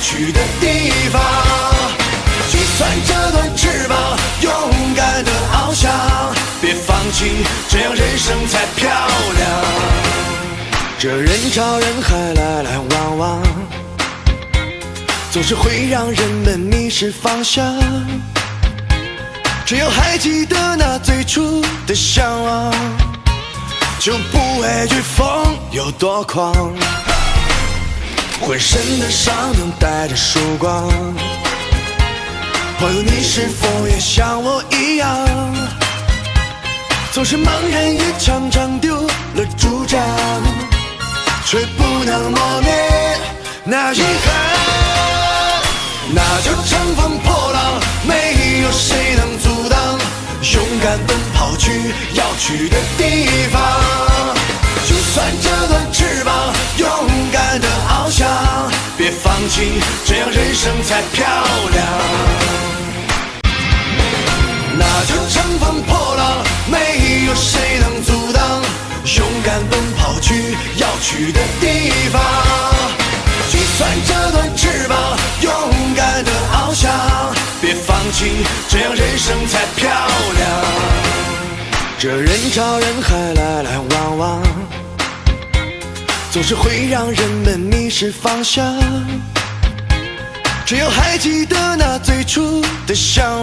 去的地方。就算这段翅膀勇敢的翱翔，别放弃，这样人生才漂亮。这人潮人海来来往往，总是会让人们迷失方向。只要还记得那最初的向往，就不畏惧风有多狂。浑身的伤等待着曙光，朋友，你是否也像我一样，总是茫然也常常丢了主张，却不能磨灭那遗憾。那就乘风破浪，没有谁能阻挡，勇敢奔跑去要去的地方。就算这段翅膀勇敢的翱翔，别放弃，这样人生才漂亮。那就乘风破浪，没有谁能阻挡，勇敢奔跑去要去的地方。就算这段翅膀勇敢的翱翔，别放弃，这样人生才漂亮。这人潮人海来来往往，总是会让人们迷失方向。只要还记得那最初的向往。